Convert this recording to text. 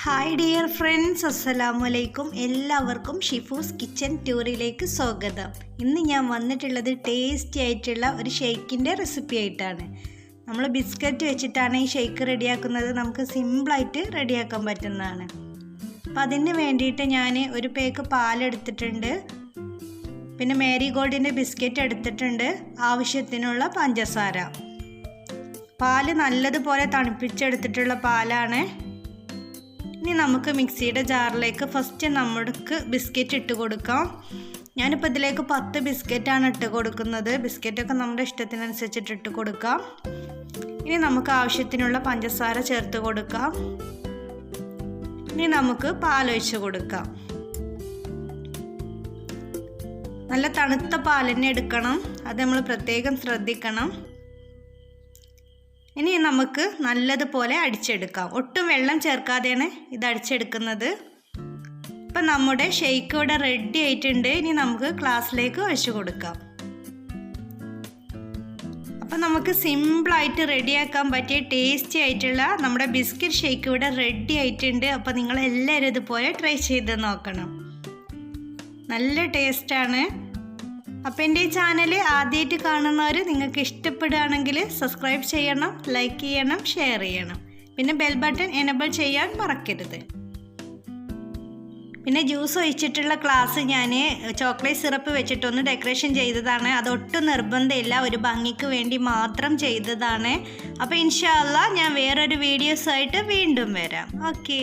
Hi dear friends, അസ്സലാമു അലൈക്കും. എല്ലാവർക്കും ഷിഫൂസ് കിച്ചൻ ടൂറിലേക്ക് സ്വാഗതം. ഇന്ന് ഞാൻ വന്നിട്ടുള്ളത് ടേസ്റ്റി ആയിട്ടുള്ള ഒരു ഷേക്കിൻ്റെ റെസിപ്പി ആയിട്ടാണ്. നമ്മൾ ബിസ്ക്കറ്റ് വെച്ചിട്ടാണ് ഈ ഷേക്ക് റെഡിയാക്കുന്നത്. നമുക്ക് സിമ്പിളായിട്ട് റെഡിയാക്കാൻ പറ്റുന്നതാണ്. അപ്പോൾ അതിന് വേണ്ടിയിട്ട് ഞാൻ ഒരു പേക്ക് പാലെടുത്തിട്ടുണ്ട്, പിന്നെ മാരിഗോൾഡിൻ്റെ ബിസ്ക്കറ്റ് എടുത്തിട്ടുണ്ട്, ആവശ്യത്തിനുള്ള പഞ്ചസാര. പാല് നല്ലതുപോലെ തണുപ്പിച്ചെടുത്തിട്ടുള്ള പാലാണ്. ഇനി നമുക്ക് മിക്സിയുടെ ജാറിലേക്ക് ഫസ്റ്റ് നമുക്ക് ബിസ്ക്കറ്റ് ഇട്ട് കൊടുക്കാം. ഞാനിപ്പോൾ ഇതിലേക്ക് 10 ബിസ്ക്കറ്റാണ് ഇട്ട് കൊടുക്കുന്നത്. ബിസ്ക്കറ്റൊക്കെ നമ്മുടെ ഇഷ്ടത്തിനനുസരിച്ചിട്ട് ഇട്ട് കൊടുക്കാം. ഇനി നമുക്ക് ആവശ്യത്തിനുള്ള പഞ്ചസാര ചേർത്ത് കൊടുക്കാം. ഇനി നമുക്ക് പാലൊഴിച്ച് കൊടുക്കാം. നല്ല തണുത്ത പാൽ തന്നെ എടുക്കണം, അത് നമ്മൾ പ്രത്യേകം ശ്രദ്ധിക്കണം. ഇനി നമുക്ക് നല്ലതുപോലെ അടിച്ചെടുക്കാം. ഒട്ടും വെള്ളം ചേർക്കാതെയാണ് ഇത് അടിച്ചെടുക്കുന്നത്. ഇപ്പം നമ്മുടെ ഷേക്ക് ഇവിടെ റെഡി ആയിട്ടുണ്ട്. ഇനി നമുക്ക് ഗ്ലാസ്സിലേക്ക് ഒഴിച്ചു കൊടുക്കാം. അപ്പം നമുക്ക് സിമ്പിളായിട്ട് റെഡിയാക്കാൻ പറ്റിയ ടേസ്റ്റി ആയിട്ടുള്ള നമ്മുടെ ബിസ്ക്കറ്റ് ഷേക്ക് ഇവിടെ റെഡി ആയിട്ടുണ്ട്. അപ്പോൾ നിങ്ങളെല്ലാവരും ഇതുപോലെ ട്രൈ ചെയ്ത് നോക്കണം. നല്ല ടേസ്റ്റാണ്. അപ്പോൾ എൻ്റെ ഈ ചാനൽ ആദ്യമായിട്ട് കാണുന്നവർ നിങ്ങൾക്ക് ഇഷ്ടപ്പെടുകയാണെങ്കിൽ സബ്സ്ക്രൈബ് ചെയ്യണം, ലൈക്ക് ചെയ്യണം, ഷെയർ ചെയ്യണം. പിന്നെ ബെൽ ബട്ടൺ എനേബിൾ ചെയ്യാൻ മറക്കരുത്. പിന്നെ ജ്യൂസ് ഒഴിച്ചിട്ടുള്ള ഗ്ലാസ് ഞാൻ ചോക്ലേറ്റ് സിറപ്പ് വെച്ചിട്ടൊന്ന് ഡെക്കറേഷൻ ചെയ്തതാണ്. അതൊട്ടും നിർബന്ധമില്ല, ഒരു ഭംഗിക്ക് വേണ്ടി മാത്രം ചെയ്തതാണ്. അപ്പോൾ ഇൻഷാ അല്ലാഹ് ഞാൻ വേറൊരു വീഡിയോസായിട്ട് വീണ്ടും വരാം. ഓക്കേ.